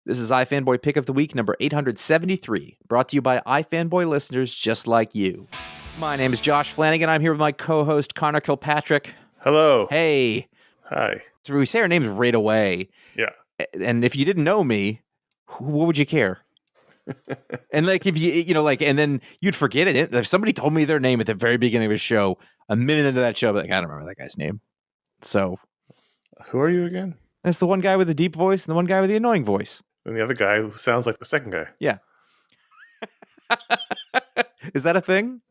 This is iFanboy Pick of the Week, number 873, brought to you by iFanboy listeners just like you. My name is Josh Flanagan. I'm here with my co-host, Connor Kilpatrick. Hello. Hey. Hi. So we say our names right away. Yeah. And if you didn't know me, what would you care? And like, if and then you'd forget it. If somebody told me their name at the very beginning of a show, a minute into that show, I'd be like, I don't remember that guy's name. So. Who are you again? That's the one guy with the deep voice and the one guy with the annoying voice. And the other guy who sounds like the second guy. Yeah. Is that a thing?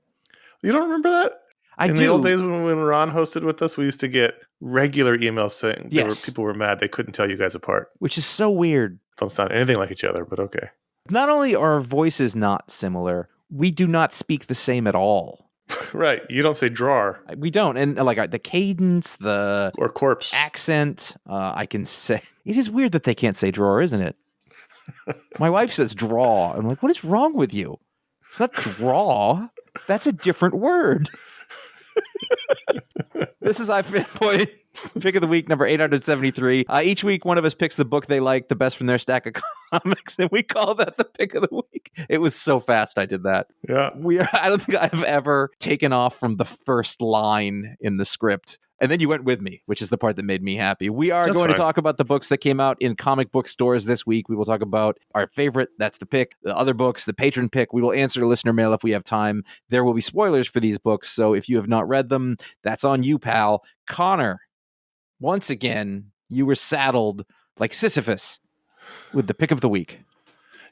You don't remember that? In the old days when Ron hosted with us, we used to get regular emails saying people were mad they couldn't tell you guys apart. Which is so weird. Don't sound anything like each other, but okay. Not only are our voices not similar, we do not speak the same at all. Right. You don't say drawer. We don't. And like the cadence, or corpse accent, I can say. It is weird that they can't say drawer, isn't it? My wife says draw. I'm like, what is wrong with you? It's not draw. That's a different word. This is iFanboy Pick of the Week, number 873. Each week, one of us picks the book they like the best from their stack of comics, and we call that the Pick of the Week. It was so fast I did that. Yeah. I don't think I've ever taken off from the first line in the script. And then you went with me, which is the part that made me happy. We are going to talk about the books that came out in comic book stores this week. We will talk about our favorite, that's the pick, the other books, the patron pick. We will answer listener mail if we have time. There will be spoilers for these books, so if you have not read them, that's on you, pal. Connor, once again, you were saddled like Sisyphus with the pick of the week.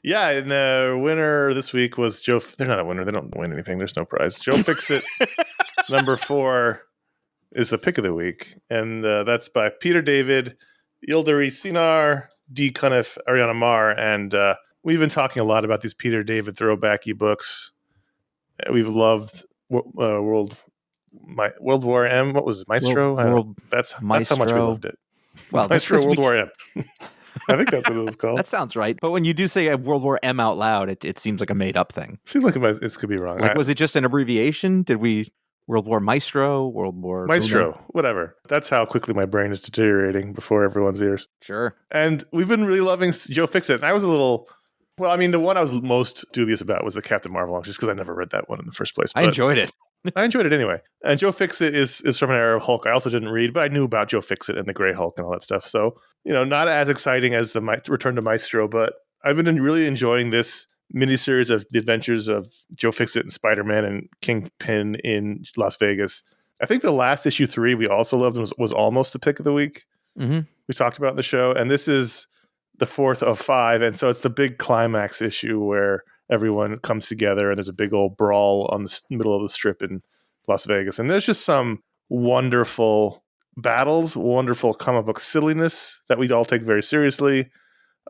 Yeah, and the winner this week was Joe. They're not a winner. They don't win anything. There's no prize. Joe Fixit, number 4. Is the pick of the week, and that's by Peter David, Yildirim Sinar, D. Cunniff, Ariana Marr, and we've been talking a lot about these Peter David throwbacky books. We've loved World War M. What was it, Maestro? That's how much we loved it. Well, Maestro World War M. I think that's what it was called. That sounds right. But when you do say World War M out loud, it seems like a made up thing. Seems like it could be wrong. Like, was it just an abbreviation? Did we? World War Maestro, World War... Maestro, whatever. That's how quickly my brain is deteriorating before everyone's ears. Sure. And we've been really loving Joe Fixit. And I was a little... Well, I mean, the one I was most dubious about was the Captain Marvel, just because I never read that one in the first place. I enjoyed it. I enjoyed it anyway. And Joe Fixit is from an era of Hulk I also didn't read, but I knew about Joe Fixit and the Grey Hulk and all that stuff. So, not as exciting as the Return to Maestro, but I've been really enjoying this miniseries of the adventures of Joe Fixit and Spider-Man and Kingpin in Las Vegas. I think the last issue 3 we also loved was almost the pick of the week. Mm-hmm. We talked about in the show, and this is the 4th of 5, and so it's the big climax issue where everyone comes together and there's a big old brawl on the middle of the strip in Las Vegas. And there's just some wonderful battles, wonderful comic book silliness that we all take very seriously.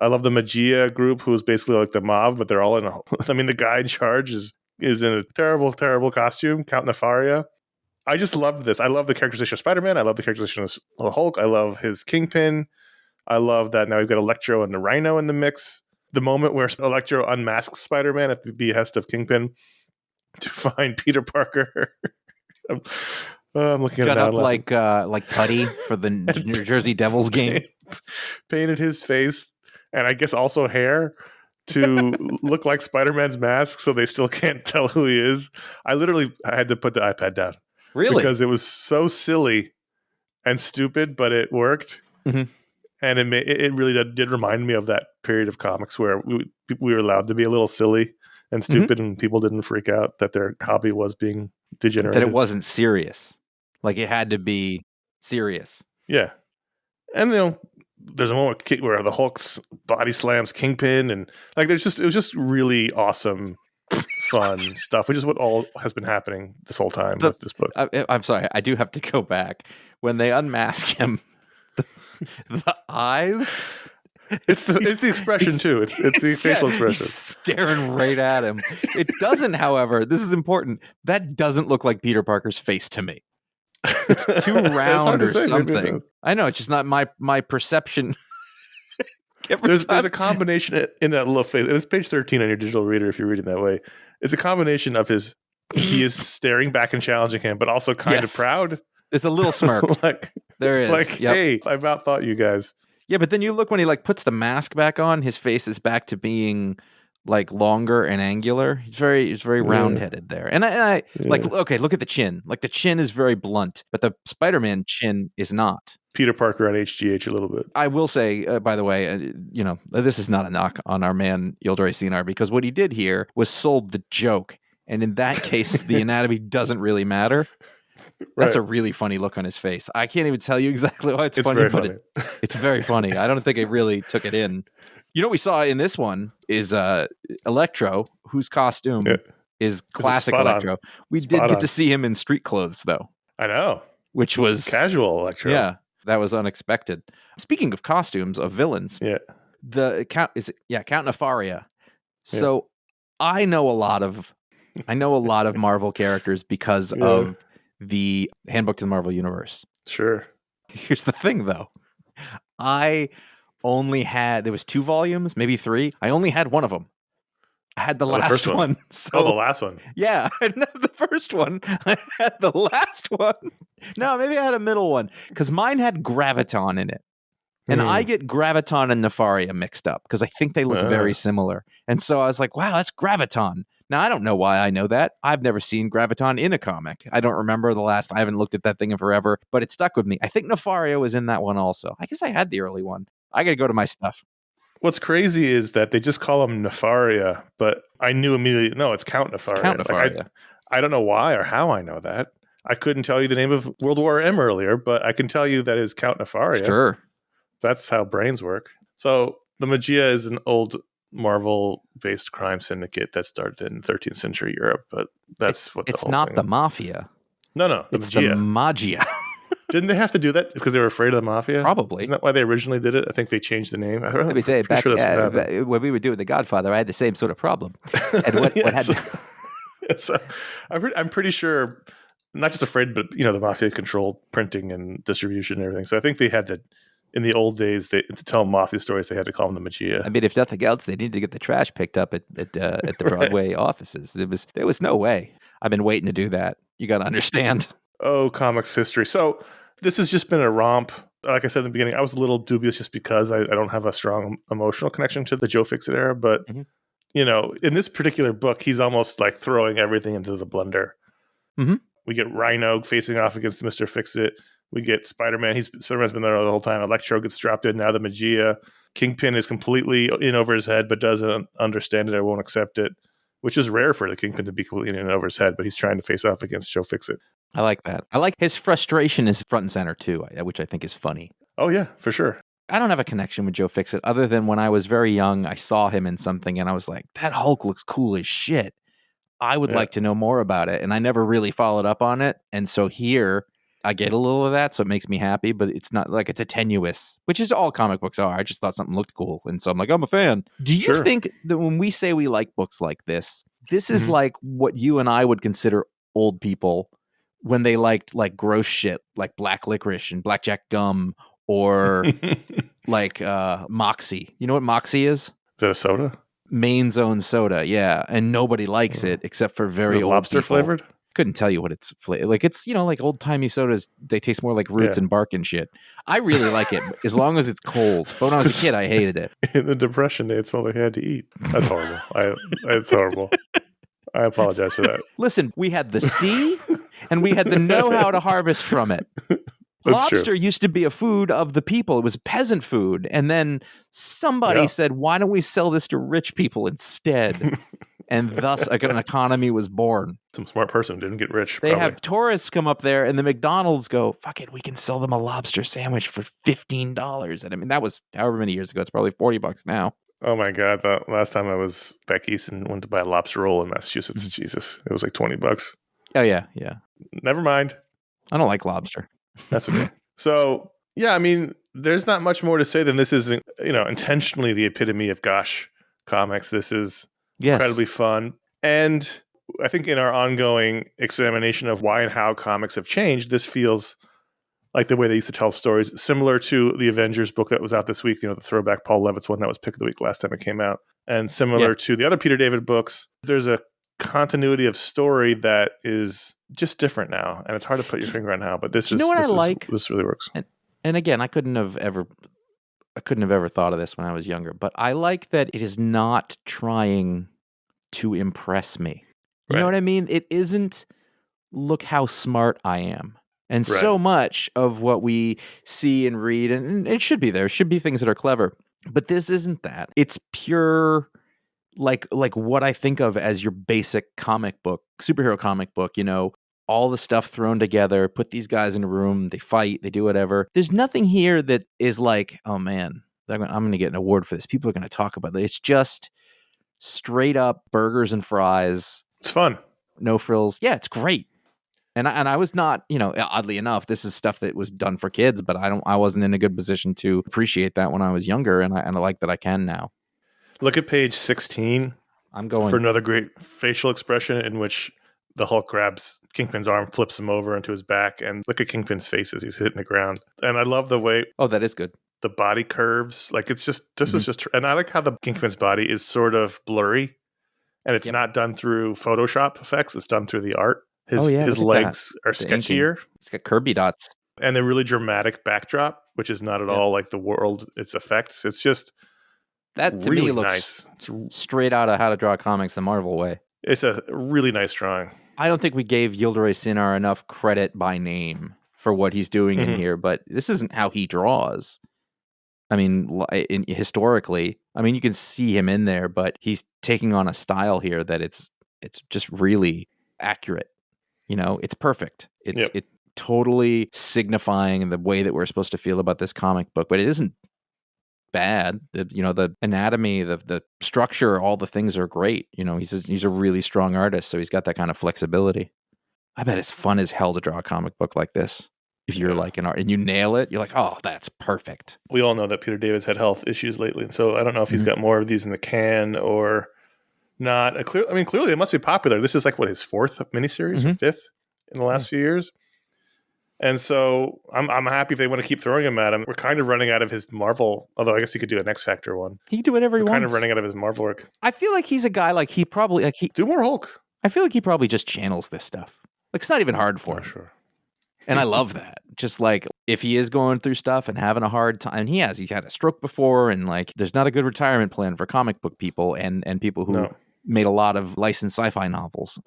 I love the Magia group, who is basically like the mob, but they're all in the guy in charge is in a terrible, terrible costume, Count Nefaria. I just loved this. I love the characterization of Spider-Man. I love the characterization of the Hulk. I love his Kingpin. I love that now we've got Electro and the Rhino in the mix. The moment where Electro unmasks Spider-Man at the behest of Kingpin to find Peter Parker. I'm looking at it up like Putty for the New Jersey Devils game. Painted his face. And I guess also hair to look like Spider-Man's mask so they still can't tell who he is. I had to put the iPad down. Really? Because it was so silly and stupid, but it worked. Mm-hmm. And it really did remind me of that period of comics where we were allowed to be a little silly and stupid, and people didn't freak out that their hobby was being degenerated. That it wasn't serious. Like, it had to be serious. Yeah. And, there's a moment where the Hulk's body slams Kingpin, and like it was just really awesome, fun stuff, which is what all has been happening this whole time with this book. I'm sorry, I do have to go back. When they unmask him, the eyes. It's the expression too. It's the facial expression. He's staring right at him. It doesn't, however, this is important. That doesn't look like Peter Parker's face to me. It's too round or something. I know, it's just not my perception. There's a combination in that little face, and it's page 13 on your digital reader if you're reading that way. It's a combination of he is staring back and challenging him, but also kind of proud. There's a little smirk. There is. Hey, I've outthought you guys. Yeah, but then you look when he like puts the mask back on, his face is back to being like longer and angular. He's very round-headed there. And I like, okay, look at the chin. Like the chin is very blunt, but the Spider-Man chin is not. Peter Parker on HGH a little bit. I will say, by the way, this is not a knock on our man Yildiray Cinar, because what he did here was sold the joke. And in that case, the anatomy doesn't really matter. That's a really funny look on his face. I can't even tell you exactly why it's funny, but it's very funny. I don't think it really took it in. You know what we saw in this one is Electro, whose costume is classic Electro. We did get to see him in street clothes, though. I know. Which was... casual Electro. Yeah, that was unexpected. Speaking of costumes, of villains, the Count Nefaria. So I know a lot of Marvel characters because of the Handbook to the Marvel Universe. Sure. Here's the thing, though. There was 2 volumes, maybe 3. I only had one of them. I had the last one. So, the last one. Yeah, I didn't have the first one. I had the last one. No, maybe I had a middle one, because mine had Graviton in it. And I get Graviton and Nefaria mixed up because I think they look very similar. And so I was like, wow, that's Graviton. Now, I don't know why I know that. I've never seen Graviton in a comic. I don't remember I haven't looked at that thing in forever, but it stuck with me. I think Nefaria was in that one also. I guess I had the early one. I got to go to my stuff. What's crazy is that they just call him Nefaria, but I knew immediately, no, it's Count Nefaria. It's Count Nefaria. Like, I don't know why or how I know that. I couldn't tell you the name of World War M earlier, but I can tell you that is Count Nefaria. Sure. That's how brains work. So the Magia is an old Marvel-based crime syndicate that started in 13th century Europe, but it's not the Mafia. No, it's Magia. The Magia. Didn't they have to do that because they were afraid of the Mafia? Probably. Isn't that why they originally did it? I think they changed the name. Let me tell you, when we were doing The Godfather, I had the same sort of problem. And what happened? So, I'm pretty sure, not just afraid, but the Mafia controlled printing and distribution and everything. So I think they had to. In the old days, to tell Mafia stories, they had to call them the Magia. I mean, if nothing else, they needed to get the trash picked up at the Broadway offices. There was no way. I've been waiting to do that. You got to understand. Oh, comics history. So this has just been a romp. Like I said in the beginning, I was a little dubious just because I don't have a strong emotional connection to the Joe Fixit era. But, in this particular book, he's almost like throwing everything into the blender. Mm-hmm. We get Rhino facing off against Mr. Fixit. We get Spider-Man. Spider-Man's been there the whole time. Electro gets dropped in. Now the Magia. Kingpin is completely in over his head, but doesn't understand it or won't accept it, which is rare for the Kingpin to be completely in over his head, but he's trying to face off against Joe Fixit. I like that. I like his frustration is front and center, too, which I think is funny. Oh, yeah, for sure. I don't have a connection with Joe Fixit other than when I was very young, I saw him in something and I was like, that Hulk looks cool as shit. I would like to know more about it. And I never really followed up on it. And so here, I get a little of that, so it makes me happy, but it's not like it's a tenuous, which is all comic books are. I just thought something looked cool, and so I'm like, I'm a fan. Do you think that when we say we like books like this is like what you and I would consider old people when they liked like gross shit, like black licorice and blackjack gum, or like Moxie? You know what Moxie is? Is that a soda? Maine's own soda, yeah, and nobody likes it except for very old lobster people. Flavored. Couldn't tell you what it's like. It's like old timey sodas. They taste more like roots and bark and shit. I really like it as long as it's cold. But when I was a kid, I hated it. In the Depression, that's all they had to eat. That's horrible. It's horrible. I apologize for that. Listen, we had the sea and we had the know-how to harvest from it. Lobster used to be a food of the people. It was peasant food. And then somebody said, why don't we sell this to rich people instead? And thus an economy was born. Some smart person didn't get rich. They have tourists come up there and the McDonald's go, fuck it, we can sell them a lobster sandwich for $15. And I mean, that was however many years ago. It's probably $40 now. Oh my God. The last time I was back east and went to buy a lobster roll in Massachusetts, Jesus, it was like $20. Oh, yeah, yeah. Never mind. I don't like lobster. That's okay. So, yeah, I mean, there's not much more to say than this is, intentionally the epitome of gosh comics. This is incredibly fun. And I think in our ongoing examination of why and how comics have changed, this feels like the way they used to tell stories, similar to the Avengers book that was out this week, the throwback Paul Levitz one that was pick of the week last time it came out. And similar to the other Peter David books, there's a continuity of story that is just different now. And it's hard to put your finger on how, but this really works. And again, I couldn't have ever I couldn't have ever thought of this when I was younger, but I like that it is not trying to impress me. You know what I mean? It isn't, look how smart I am. And so much of what we see and read, and it should be there, should be things that are clever. But this isn't that. It's pure, like what I think of as your basic comic book, superhero comic book, you know, all the stuff thrown together, put these guys in a room, they fight, they do whatever. There's nothing here that is like, oh man, I'm going to get an award for this. People are going to talk about it. It's just straight up burgers and fries. It's fun. No frills. Yeah, it's great. And I was not, you know, oddly enough, this is stuff that was done for kids, but I wasn't in a good position to appreciate that when I was younger, and I like that I can now. Look at page 16. I'm going for another great facial expression in which the Hulk grabs Kingpin's arm, flips him over onto his back, and look at Kingpin's face as he's hitting the ground. And I love the way that is good. The body curves, like it's just is just, and I like how the Kingpin's body is sort of blurry, and it's not done through Photoshop effects; it's done through the art. His legs are sketchier. It's got Kirby dots. And the really dramatic backdrop, which is not at all like the world, its effects. It's just that to really me looks nice. Straight out of How to Draw Comics the Marvel way. It's a really nice drawing. I don't think we gave Yildiray Cinar enough credit by name for what he's doing in here, but this isn't how he draws. I mean, historically, I mean, you can see him in there, but he's taking on a style here that it's just really accurate. You know, it's perfect. It's totally signifying the way that we're supposed to feel about this comic book, but it isn't bad. The anatomy, the structure, all the things are great. You know, he's a really strong artist, so he's got that kind of flexibility. I bet it's fun as hell to draw a comic book like this. If you're like an art and you nail it, you're like, oh, that's perfect. We all know that Peter David's had health issues lately, and so I don't know if he's got more of these in the can or not. Clearly it must be popular. This is like his fourth miniseries or fifth in the last few years. And so I'm happy if they want to keep throwing him at him. We're kind of running out of his Marvel, although I guess he could do an X Factor one. He can do whatever he wants. Kind of running out of his Marvel work. I feel like he's a guy he probably do more Hulk. I feel like he probably just channels this stuff. Like it's not even hard for him. Sure. And I love that. Just like if he is going through stuff and having a hard time, and he's had a stroke before, and like there's not a good retirement plan for comic book people and people who made a lot of licensed sci-fi novels.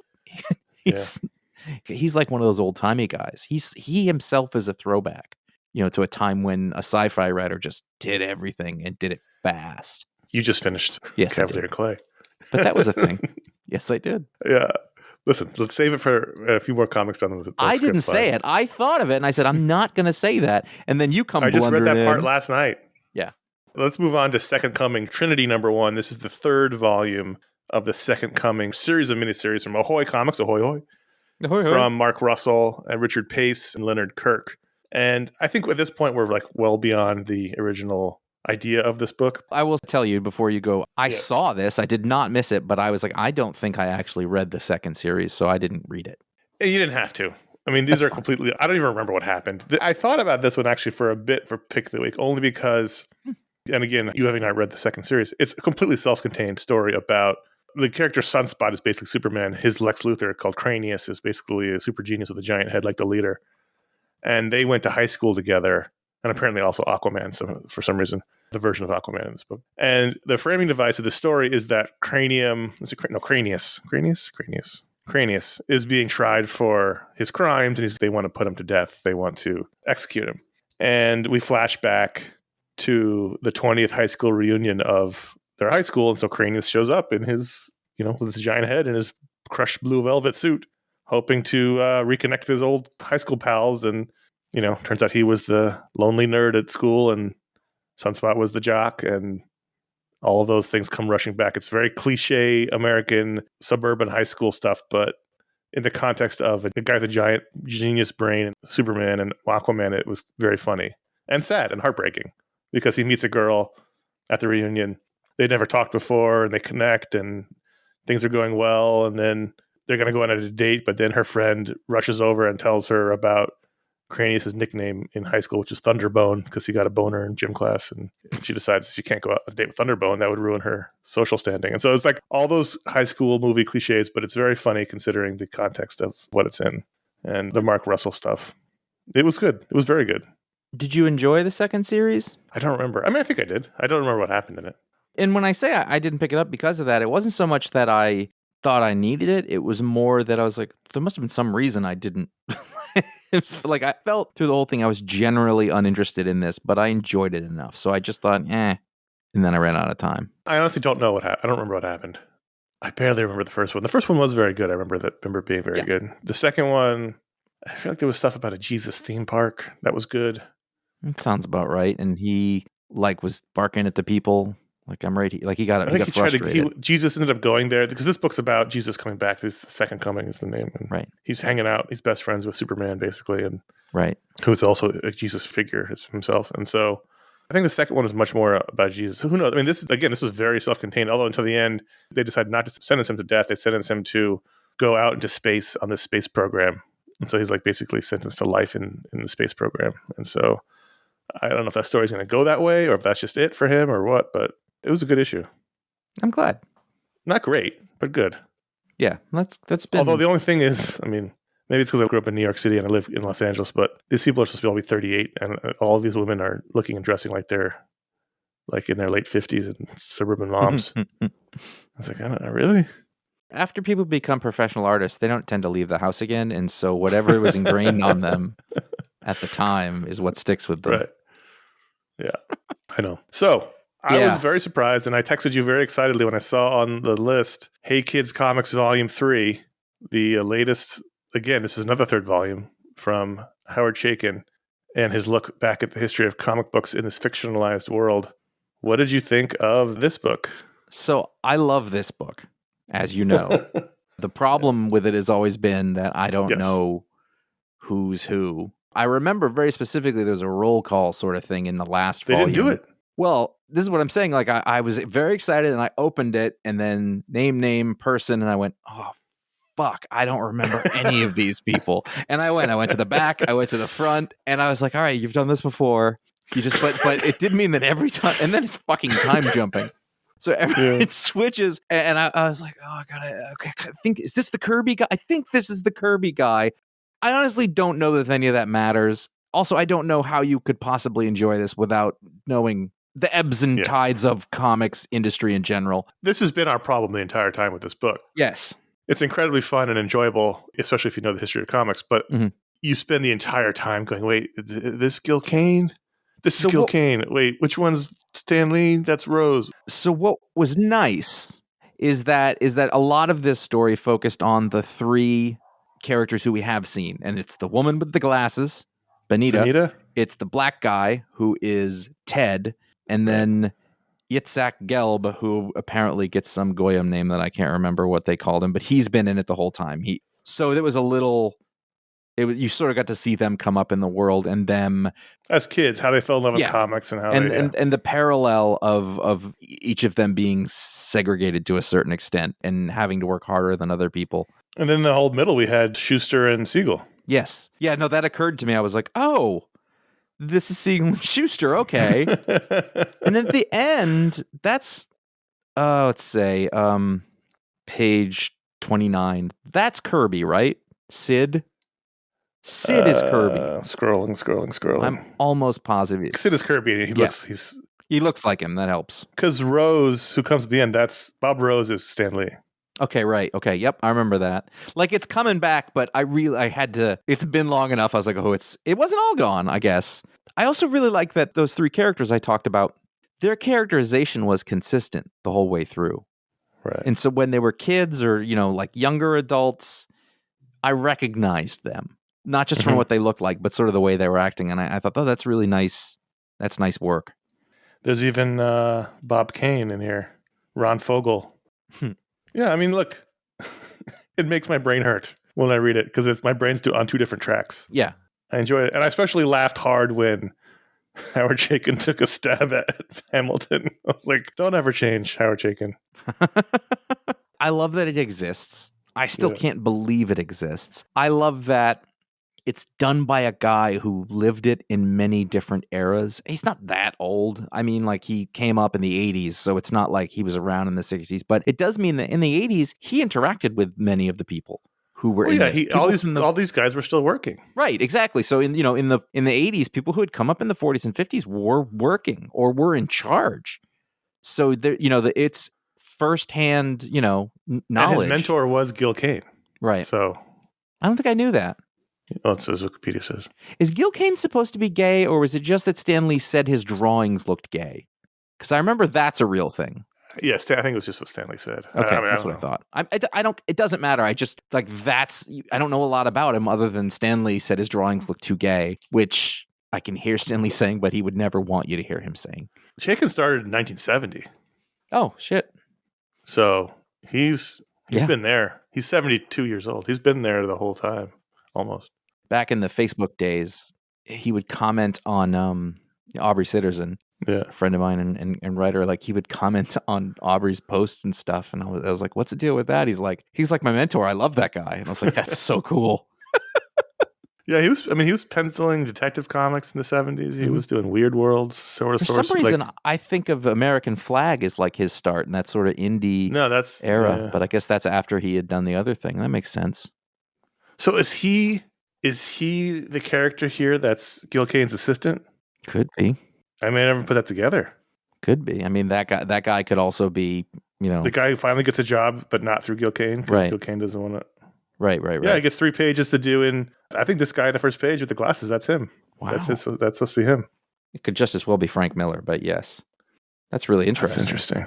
He's like one of those old timey guys. He himself is a throwback, you know, to a time when a sci-fi writer just did everything and did it fast. You just finished Cavalier Clay. But that was a thing. Yes, I did. Yeah. Listen, let's save it for a few more comics done. I didn't say it. I thought of it, and I said, I'm not going to say that. And then you come blundering in. I just read that part last night. Yeah. Let's move on to Second Coming, Trinity #1. This is the third volume of the Second Coming series of miniseries from Ahoy Comics, Ahoy Hoy, from Mark Russell and Richard Pace and Leonard Kirk. And I think at this point, we're like well beyond the original idea of this book. I will tell you before you go, I saw this. I did not miss it, but I was like, I don't think I actually read the second series, so I didn't read it. You didn't have to. I mean, these are completely, I don't even remember what happened. I thought about this one actually for a bit for Pick of the Week, only because, and again, you having not read the second series, it's a completely self-contained story about the character Sunspot is basically Superman. His Lex Luthor, called Cranius, is basically a super genius with a giant head like the leader. And they went to high school together, and apparently also Aquaman, for some reason, the version of Aquaman in this book. And the framing device of the story is that Cranius is being tried for his crimes, and they want to put him to death. They want to execute him. And we flash back to the 20th high school reunion of their high school, and so Cranius shows up in his, with his giant head and his crushed blue velvet suit, hoping to reconnect with his old high school pals. And, turns out he was the lonely nerd at school, and Sunspot was the jock, and all of those things come rushing back. It's very cliche American suburban high school stuff, but in the context of a guy with a giant genius brain, Superman and Aquaman, it was very funny and sad and heartbreaking because he meets a girl at the reunion. They'd never talked before, and they connect, and things are going well, and then they're going to go on a date, but then her friend rushes over and tells her about Cranius' nickname in high school, which is Thunderbone, because he got a boner in gym class, and she decides she can't go out on a date with Thunderbone. That would ruin her social standing. And so it's like all those high school movie cliches, but it's very funny considering the context of what it's in and the Mark Russell stuff. It was good. It was very good. Did you enjoy the second series? I don't remember. I mean, I think I did. I don't remember what happened in it. And when I say I didn't pick it up because of that, it wasn't so much that I thought I needed it. It was more that I was like, there must have been some reason I didn't. Like, I felt through the whole thing, I was generally uninterested in this, but I enjoyed it enough. So I just thought, and then I ran out of time. I honestly don't know what happened. I don't remember what happened. I barely remember the first one. The first one was very good. I remember it being very good. The second one, I feel like there was stuff about a Jesus theme park that was good. It sounds about right. And he was barking at the people. Like, I'm right. He got frustrated. Jesus ended up going there because this book's about Jesus coming back. This second coming is the name. And right. He's hanging out. He's best friends with Superman, basically. And right. Who's also a Jesus figure himself. And so I think the second one is much more about Jesus. Who knows? I mean, this was very self-contained, although until the end, they decided not to sentence him to death. They sentenced him to go out into space on this space program. And so he's basically sentenced to life in the space program. And so I don't know if that story's going to go that way or if that's just it for him or what, but it was a good issue. I'm glad. Not great, but good. Yeah, that's been... Although the only thing is, I mean, maybe it's because I grew up in New York City and I live in Los Angeles, but these people are supposed to all be 38, and all of these women are looking and dressing like they're in their late 50s and suburban moms. I was like, I don't know, really? After people become professional artists, they don't tend to leave the house again, and so whatever was ingrained on them at the time is what sticks with them. Right. Yeah, I know. So I was very surprised, and I texted you very excitedly when I saw on the list, Hey Kids Comics Volume 3, the latest. Again, this is another third volume from Howard Chaykin and his look back at the history of comic books in this fictionalized world. What did you think of this book? So I love this book, as you know. The problem with it has always been that I don't know who's who. I remember very specifically there was a roll call sort of thing in the last volume. They didn't do it. Well, this is what I'm saying. Like, I was very excited and I opened it and then name, person, and I went, oh, fuck, I don't remember any of these people. And I went to the back, I went to the front, and I was like, all right, you've done this before. But it did mean that every time, and then it's fucking time jumping. So it switches, and I was like, oh, I think, is this the Kirby guy? I think this is the Kirby guy. I honestly don't know that any of that matters. Also, I don't know how you could possibly enjoy this without knowing the ebbs and tides of comics industry in general. This has been our problem the entire time with this book. Yes. It's incredibly fun and enjoyable, especially if you know the history of comics, but you spend the entire time going, wait, this Gil Kane? This is Gil Kane. Wait, which one's Stan Lee? That's Rose. So what was nice is that a lot of this story focused on the three characters who we have seen, and it's the woman with the glasses, Benita. It's the black guy who is Ted, and then Yitzhak Gelb, who apparently gets some Goyim name that I can't remember what they called him, but he's been in it the whole time. So there was you sort of got to see them come up in the world and them as kids, how they fell in love with comics and how and the parallel of each of them being segregated to a certain extent and having to work harder than other people. And then the whole middle, we had Schuster and Siegel. Yes. Yeah, no, that occurred to me. I was like, oh, this is Siegel and Schuster, okay. And at the end, that's, let's say, page 29. That's Kirby, right? Sid is Kirby. Scrolling. I'm almost positive. Sid is Kirby. He looks like him. That helps. Because Rose, who comes at the end, that's Bob Rose is Stan Lee. Okay, right. Okay, yep, I remember that. Like, it's coming back, but I had to. It's been long enough. I was like, oh, it wasn't all gone, I guess. I also really like that those three characters I talked about, their characterization was consistent the whole way through. Right. And so when they were kids or, like younger adults, I recognized them. Not just from what they looked like, but sort of the way they were acting. And I thought, oh, that's really nice. That's nice work. There's even Bob Kane in here. Ron Fogel. Yeah, I mean, look, it makes my brain hurt when I read it because my brain's on two different tracks. Yeah. I enjoy it. And I especially laughed hard when Howard Chaykin took a stab at Hamilton. I was like, don't ever change, Howard Chaykin. I love that it exists. I still can't believe it exists. I love that it's done by a guy who lived it in many different eras. He's not that old. I mean, like, he came up in the 80s, so it's not like he was around in the 60s. But it does mean that in the 80s, he interacted with many of the people who were in this. All these guys were still working. Right, exactly. So in the 80s, people who had come up in the 40s and 50s were working or were in charge. So there, it's firsthand, knowledge. And his mentor was Gil Kane. Right. So I don't think I knew that. Well, it says Wikipedia says. Is Gil Kane supposed to be gay, or was it just that Stan Lee said his drawings looked gay? Because I remember that's a real thing. Yes, I think it was just what Stanley said. Okay, that's what I thought. I don't. It doesn't matter. I just I don't know a lot about him other than Stanley said his drawings look too gay, which I can hear Stanley saying, but he would never want you to hear him saying. Chaykin started in 1970. Oh shit! So he's been there. He's 72 years old. He's been there the whole time, almost. Back in the Facebook days, he would comment on Aubrey Sitterson. Yeah, a friend of mine and writer, like he would comment on Aubrey's posts and stuff, and I was like, "What's the deal with that?" He's like my mentor. I love that guy, and I was like, "That's so cool." Yeah, he was penciling Detective Comics in the 70s. He was doing Weird Worlds, sort of. For some reason, I think of American Flag as like his start in that sort of indie era, yeah. But I guess that's after he had done the other thing. That makes sense. So is he the character here that's Gil Kane's assistant? Could be. I may never put that together. Could be. I mean, that guy could also be, the guy who finally gets a job, but not through Gil Kane, because Gil Kane doesn't want to. Right. Yeah, he gets 3 pages to do, and I think this guy on the first page with the glasses, that's him. Wow. That's supposed to be him. It could just as well be Frank Miller, but yes. That's really interesting. That's interesting.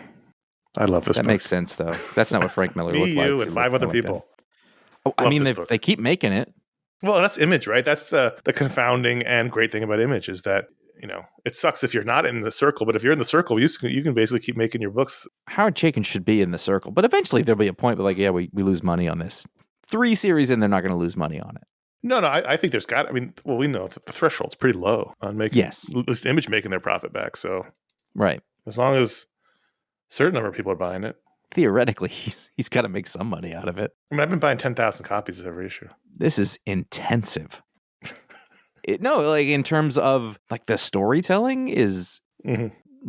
I love this book. That makes sense, though. That's not what Frank Miller looked like. You and 5 other people. Oh, I mean, they keep making it. Well, that's Image, right? That's the confounding and great thing about Image is that, it sucks if you're not in the circle, but if you're in the circle, you can basically keep making your books. Howard Chaykin should be in the circle, but eventually there'll be a point where we lose money on this. 3 series in, they're not going to lose money on it. No, I think there's we know that the threshold's pretty low on making Image making their profit back. So right, as long as a certain number of people are buying it, theoretically, he's got to make some money out of it. I mean, I've been buying 10,000 copies of every issue. This is intensive. In terms of the storytelling is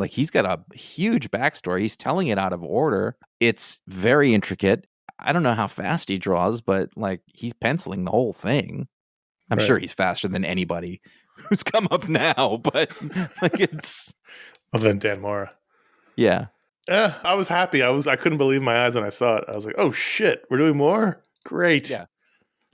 he's got a huge backstory. He's telling it out of order. It's very intricate. I don't know how fast he draws, but he's penciling the whole thing. I'm sure he's faster than anybody who's come up now, but it's other than Dan Mora. Yeah. Yeah, I was happy. I couldn't believe my eyes when I saw it. I was like, "Oh shit, we're doing more? Great." Yeah.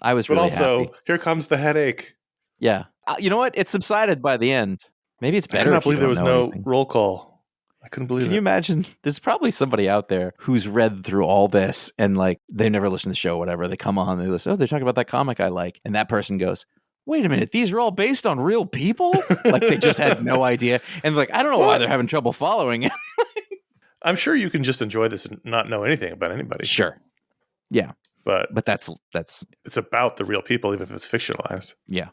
I was really happy. Here comes the headache. Yeah. You know what? It subsided by the end. Maybe it's better. I cannot believe there was no roll call. I couldn't believe it. Can you imagine? There's probably somebody out there who's read through all this and they never listen to the show, whatever. They come on, they listen, they're talking about that comic I like. And that person goes, wait a minute, these are all based on real people? They just had no idea. And I don't know why they're having trouble following it. I'm sure you can just enjoy this and not know anything about anybody. Sure. Yeah. But that's it's about the real people, even if it's fictionalized. Yeah.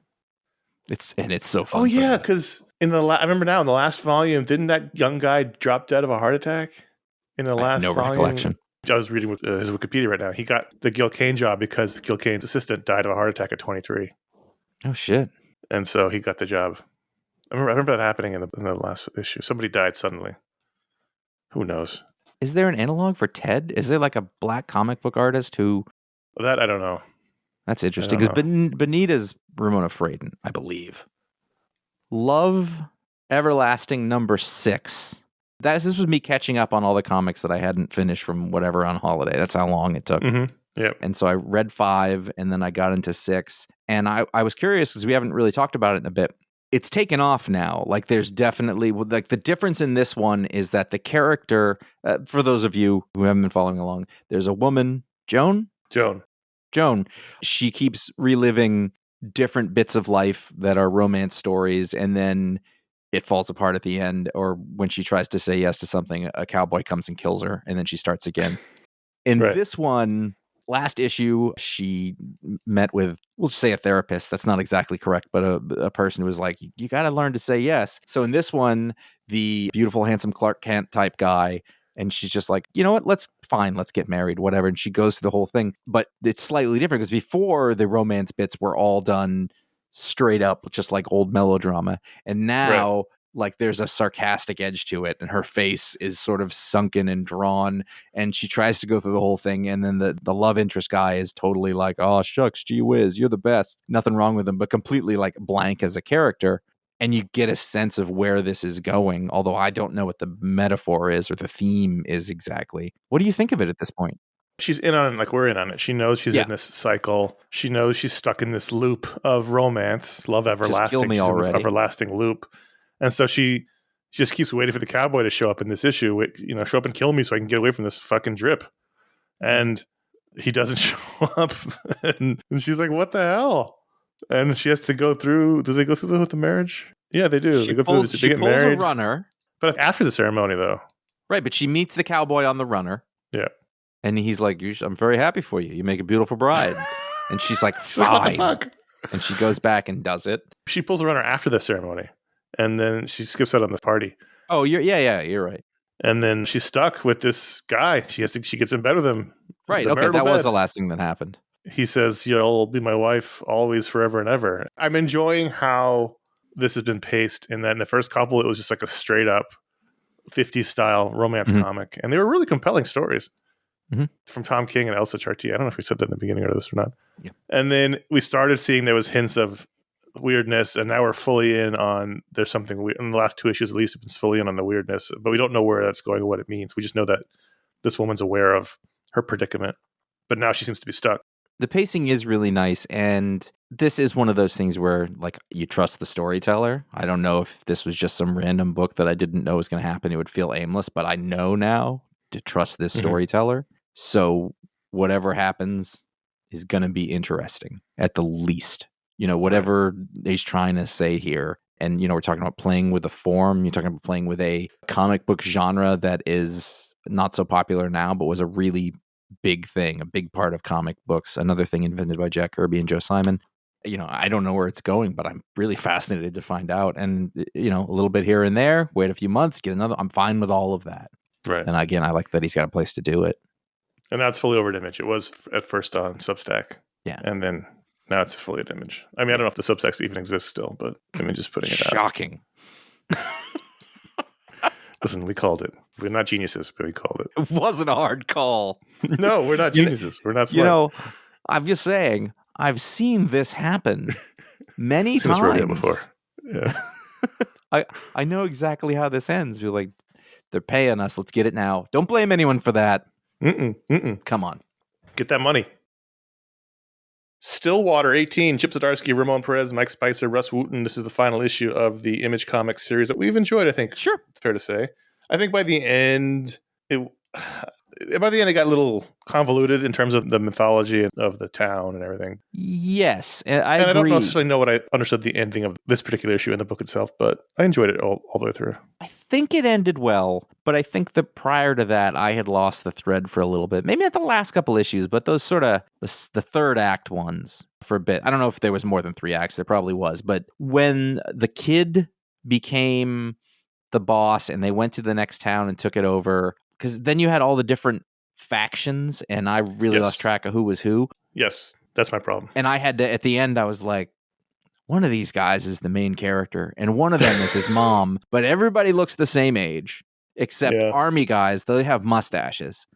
It's so fun. Oh yeah, because I remember now in the last volume, didn't that young guy drop dead of a heart attack? In the last volume, recollection. I was reading his Wikipedia right now. He got the Gil Kane job because Gil Kane's assistant died of a heart attack at 23. Oh shit! And so he got the job. I remember that happening in the last issue. Somebody died suddenly. Who knows? Is there an analog for Ted? Is there a black comic book artist who? That I don't know. That's interesting because Benita's Ramona Fradon, I believe. Love Everlasting number 6. This was me catching up on all the comics that I hadn't finished from whatever on holiday. That's how long it took. Mm-hmm. Yep. And so I read 5 and then I got into 6. And I was curious because we haven't really talked about it in a bit. It's taken off now. There's definitely the difference in this one is that the character, for those of you who haven't been following along, there's a woman, Joan, she keeps reliving different bits of life that are romance stories, and then it falls apart at the end, or when she tries to say yes to something, a cowboy comes and kills her, and then she starts again. In this one, last issue, she met with, we'll just say a therapist. That's not exactly correct, but a person who was like, you got to learn to say yes. So in this one, the beautiful, handsome Clark Kent type guy, and she's just like, you know what, let's get married, whatever. And she goes through the whole thing. But it's slightly different because before the romance bits were all done straight up, just like old melodrama. And now like there's a sarcastic edge to it, and her face is sort of sunken and drawn, and she tries to go through the whole thing, and then the love interest guy is totally like, oh shucks, gee whiz, you're the best, nothing wrong with him, but completely like blank as a character. And you get a sense of where this is going, although I don't know what the metaphor is or the theme is exactly. What do you think of it at this point? She's in on it like we're in on it. She knows she's in this cycle. She knows she's stuck in this loop of romance, love everlasting. Just kill me she's already. In this everlasting loop. And so she just keeps waiting for the cowboy to show up in this issue. Show up and kill me so I can get away from this fucking drip. And he doesn't show up. and she's like, what the hell? And she has to go through. Do they go through the marriage? Yeah, they do. She they pulls a runner. But after the ceremony, though. Right, but she meets the cowboy on the runner. Yeah. And he's like, I'm very happy for you. You make a beautiful bride. And she's like, fine. What the fuck? And she goes back and does it. She pulls a runner after the ceremony. And then she skips out on this party. Oh, you're right. And then she's stuck with this guy. She gets in bed with him. Right, okay, that was the last thing that happened. He says, you'll be my wife always, forever and ever. I'm enjoying how this has been paced in that in the first couple, it was just like a straight up 50s style romance comic. And they were really compelling stories. From Tom King and Elsa Chartier. I don't know if we said that in the beginning of this or not. Yeah. And then we started seeing there was hints of weirdness, and now we're fully in on there's something weird. In the last 2 issues, at least, it's fully in on the weirdness, but we don't know where that's going or what it means. We just know that this woman's aware of her predicament, but now she seems to be stuck. The pacing is really nice, and this is one of those things where, like, you trust the storyteller. I don't know if this was just some random book that I didn't know was going to happen. It would feel aimless, but I know now to trust this storyteller. So whatever happens is going to be interesting at the least. Whatever he's trying to say here. And, we're talking about playing with a form. You're talking about playing with a comic book genre that is not so popular now, but was a really big thing, a big part of comic books. Another thing invented by Jack Kirby and Joe Simon. I don't know where it's going, but I'm really fascinated to find out. And, a little bit here and there, wait a few months, get another. I'm fine with all of that. Right. And again, I like that he's got a place to do it. And now it's fully over at Image. It was at first on Substack. Yeah. And then now it's fully at Image. I mean, I don't know if the Substacks even exist still, but Image is putting it out. Shocking. Listen, we called it. We're not geniuses, but we called it. It wasn't a hard call. No, we're not geniuses. We're not smart. I'm just saying, I've seen this happen many times. This rodeo before. Yeah. I know exactly how this ends. We're like, they're paying us. Let's get it now. Don't blame anyone for that. Come on. Get that money. Stillwater 18, Chip Zdarsky, Ramon Perez, Mike Spicer, Russ Wooten. This is the final issue of the Image Comics series that we've enjoyed, I think. Sure. It's fair to say. I think by the end, it got a little convoluted in terms of the mythology of the town and everything. Yes, I agree. I don't necessarily know what I understood the ending of this particular issue in the book itself, but I enjoyed it all the way through. I think it ended well, but I think that prior to that, I had lost the thread for a little bit. Maybe not the last couple issues, but those sort of the third act ones for a bit. I don't know if there was more than 3 acts. There probably was. But when the kid became the boss and they went to the next town and took it over, because then you had all the different factions, and I really lost track of who was who. Yes, that's my problem. And I had to, at the end, I was like, one of these guys is the main character, and one of them is his mom, but everybody looks the same age, except army guys, they have mustaches.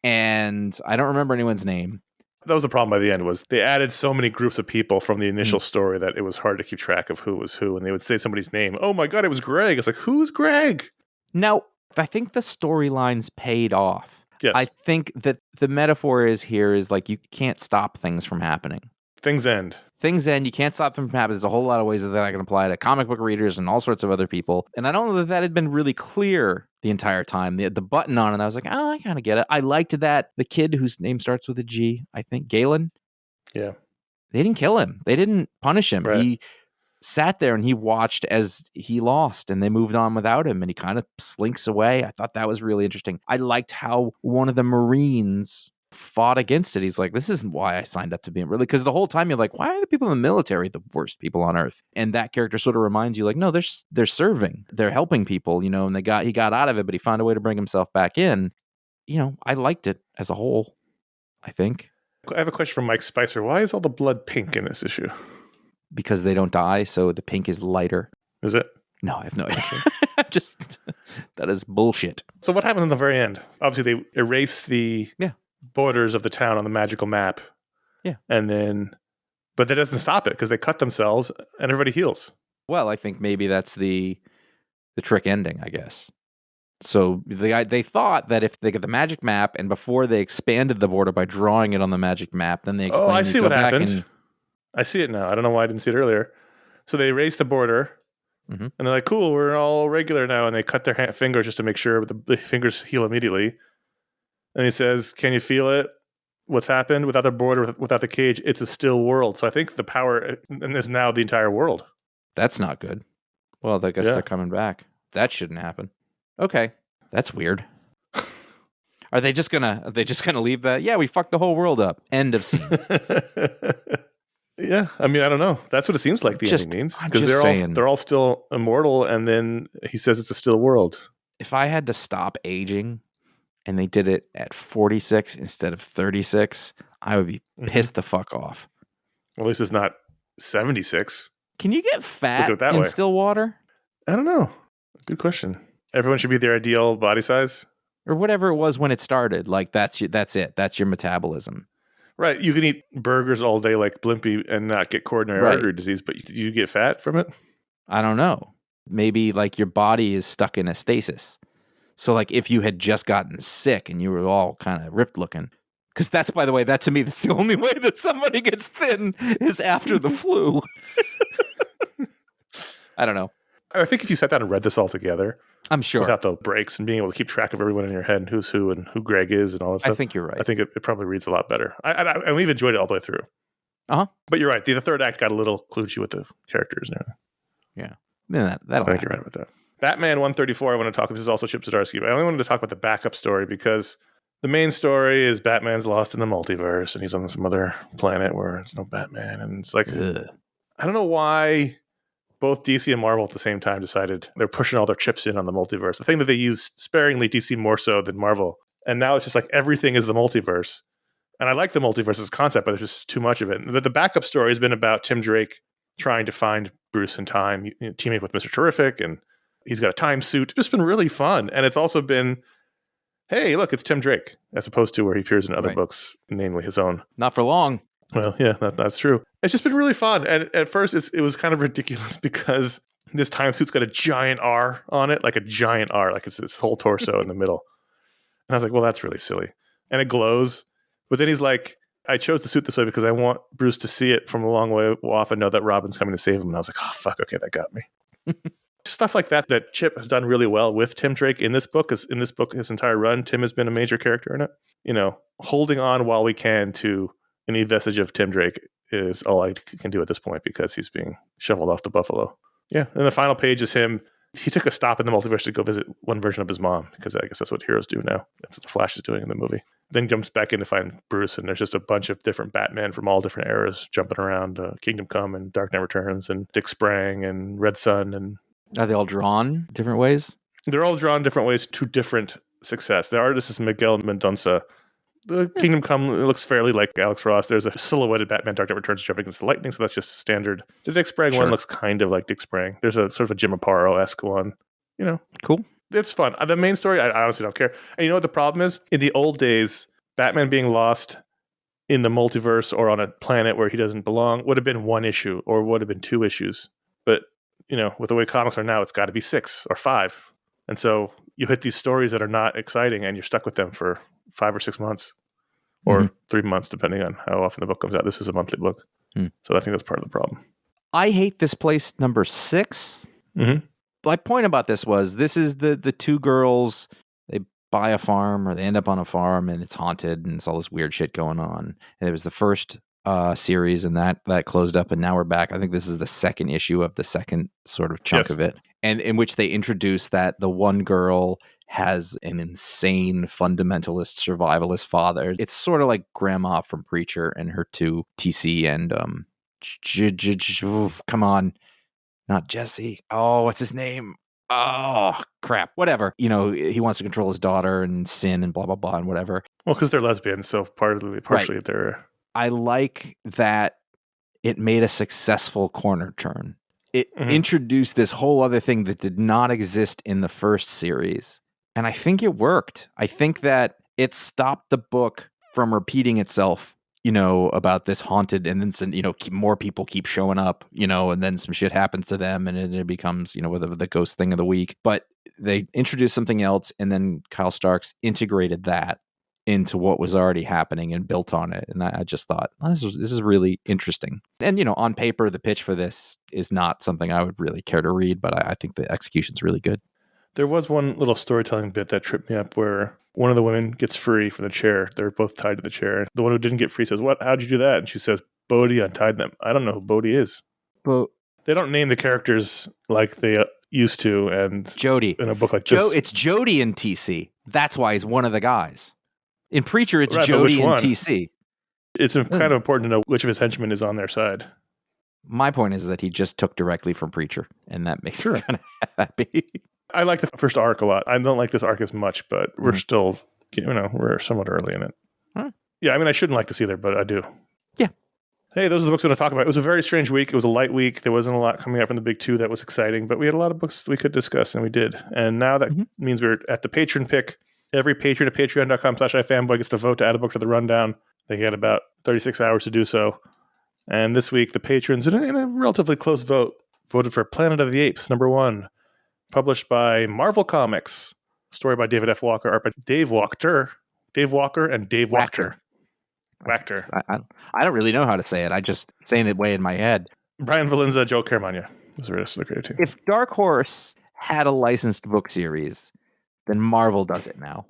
And I don't remember anyone's name. That was the problem by the end, was they added so many groups of people from the initial story that it was hard to keep track of who was who, and they would say somebody's name. Oh my God, it was Greg. It's like, who's Greg? Now, I think the storylines paid off. Yes. I think that the metaphor is like you can't stop things from happening. Things end. Things end. You can't stop them from happening. There's a whole lot of ways that I can apply to comic book readers and all sorts of other people. And I don't know that had been really clear the entire time. The button on it, I was like, oh, I kind of get it. I liked that the kid whose name starts with a G, I think, Galen. Yeah. They didn't kill him. They didn't punish him. Right. He sat there and he watched as he lost, and they moved on without him, and he kind of slinks away. I thought that was really interesting. I liked how one of the Marines fought against it. He's like, this isn't why I signed up to be really, because the whole time you're like, why are the people in the military the worst people on earth? And that character sort of reminds you, like, no, they're serving, they're helping people, and he got out of it, but he found a way to bring himself back in. I liked it as a whole, I think. I have a question from Mike Spicer. Why is all the blood pink in this issue? Because they don't die, so the pink is lighter. Is it? No, I have no idea. Just that is bullshit. So what happens in the very end? Obviously, they erase the borders of the town on the magical map. Yeah. And then, but that doesn't stop it because they cut themselves and everybody heals. Well, I think maybe that's the trick ending, I guess. So they thought that if they get the magic map, and before they expanded the border by drawing it on the magic map, then they explained. Oh, I see what happened. I see it now. I don't know why I didn't see it earlier. So they erased the border. And they're like, cool, we're all regular now. And they cut their fingers just to make sure the fingers heal immediately. And he says, can you feel it? What's happened? Without the border, without the cage, it's a still world. So I think the power is now the entire world. That's not good. Well, I guess they're coming back. That shouldn't happen. Okay. That's weird. Are they just gonna leave that? Yeah, we fucked the whole world up. End of scene. Yeah, I mean, I don't know. That's what it seems like the ending means, because they're all still immortal, and then he says it's a still world. If I had to stop aging, and they did it at 46 instead of 36, I would be pissed the fuck off. Well, at least it's not 76. Can you get fat in Stillwater? I don't know. Good question. Everyone should be their ideal body size, or whatever it was when it started. Like that's it. That's your metabolism. Right, you can eat burgers all day like Blimpie and not get coronary artery disease, but do you get fat from it? I don't know. Maybe like your body is stuck in a stasis. So like if you had just gotten sick and you were all kind of ripped looking, because that's, by the way, that to me, that's the only way that somebody gets thin is after the flu. I don't know. I think if you sat down and read this all together, I'm sure, without the breaks and being able to keep track of everyone in your head and who's who and who Greg is and all that stuff, I think you're right. I think it probably reads a lot better. And we've enjoyed it all the way through. But you're right. The third act got a little kludgy with the characters and everything. Yeah. I think you're right about that. Batman 134, I want to talk about. This is also Chip Zdarsky, but I only wanted to talk about the backup story because the main story is Batman's lost in the multiverse and he's on some other planet where it's no Batman. And it's like, I don't know why both DC and Marvel at the same time decided they're pushing all their chips in on the multiverse. The thing that they use sparingly, DC more so than Marvel. And now it's just like everything is the multiverse. And I like the multiverse as a concept, but there's just too much of it. But the backup story has been about Tim Drake trying to find Bruce in time, teaming with Mr. Terrific, and he's got a time suit. It's just been really fun. And it's also been, hey, look, it's Tim Drake, as opposed to where he appears in other books, namely his own. Not for long. Well, yeah, that's true. It's just been really fun. And at first, it was kind of ridiculous because this time suit's got a giant R on it, like a giant R, like it's this whole torso in the middle. And I was like, well, that's really silly. And it glows. But then he's like, I chose the suit this way because I want Bruce to see it from a long way off and know that Robin's coming to save him. And I was like, oh, fuck, okay, that got me. Stuff like that Chip has done really well with Tim Drake in this book. Because in this book, his entire run, Tim has been a major character in it. You know, holding on while we can to any vestige of Tim Drake is all I can do at this point because he's being shoveled off the buffalo. Yeah, and the final page is him. He took a stop in the multiverse to go visit one version of his mom because I guess that's what heroes do now. That's what the Flash is doing in the movie. Then jumps back in to find Bruce, and there's just a bunch of different Batman from all different eras jumping around. Kingdom Come and Dark Knight Returns and Dick Sprang and Red Sun. And are they all drawn different ways? They're all drawn different ways to different success. The artist is Miguel Mendonça. The Kingdom Come looks fairly like Alex Ross. There's a silhouetted Batman Dark Knight Returns jumping against the lightning, so that's just standard. The Dick Sprang one looks kind of like Dick Sprang. There's a sort of a Jim Aparo-esque one. You know, cool. It's fun. The main story, I honestly don't care. And you know what the problem is? In the old days, Batman being lost in the multiverse or on a planet where he doesn't belong would have been one issue or would have been 2 issues. But, you know, with the way comics are now, it's got to be 6 or 5. And so you hit these stories that are not exciting and you're stuck with them for 5 or 6 months or 3 months, depending on how often the book comes out. This is a monthly book. So I think that's part of the problem. I hate this place number 6. My point about this is the 2 girls, they buy a farm or they end up on a farm and it's haunted and it's all this weird shit going on. And it was the first series and that closed up and now we're back. I think this is the second issue of the second sort of chunk of it. And in which they introduce that the one girl has an insane fundamentalist survivalist father. It's sort of like Grandma from Preacher and her 2 TC and come on. Not Jesse. Oh, what's his name? Oh, crap. Whatever. You know, he wants to control his daughter and sin and blah, blah, blah, and whatever. Well, because they're lesbians, so partially they're... I like that it made a successful corner turn. it introduced this whole other thing that did not exist in the first series. And I think it worked. I think that it stopped the book from repeating itself, about this haunted, and then, more people keep showing up, and then some shit happens to them and it becomes, the ghost thing of the week. But they introduced something else, and then Kyle Starks integrated that into what was already happening and built on it. And I just thought, this is really interesting. And, on paper, the pitch for this is not something I would really care to read, but I think the execution's really good. There was one little storytelling bit that tripped me up where one of the women gets free from the chair. They're both tied to the chair. The one who didn't get free says, how'd you do that? And she says, Bodhi untied them. I don't know who Bodhi is. But they don't name the characters like they used to. And Jody. In a book like this. It's Jody in TC. That's why he's one of the guys. In Preacher, it's right, Jody and TC. It's kind of important to know which of his henchmen is on their side. My point is that he just took directly from Preacher, and that makes me kind of happy. I like the first arc a lot. I don't like this arc as much, but we're still, we're somewhat early in it. Huh. Yeah, I shouldn't like this either, but I do. Yeah. Hey, those are the books we're going to talk about. It was a very strange week. It was a light week. There wasn't a lot coming out from the big two that was exciting, but we had a lot of books we could discuss, and we did. And now that means we're at the Patron Pick. Every patron at patreon.com/iFanboy gets to vote to add a book to the rundown. They get about 36 hours to do so. And this week, the patrons, in a relatively close vote, voted for Planet of the Apes, #1, published by Marvel Comics. Story by David F. Walker, art by Dave Walker and Dave Wachter. I don't really know how to say it. I just saying it way in my head. Brian Valenza, Joe Caramagna was the rest of the creative team. If Dark Horse had a licensed book series, then Marvel does it now.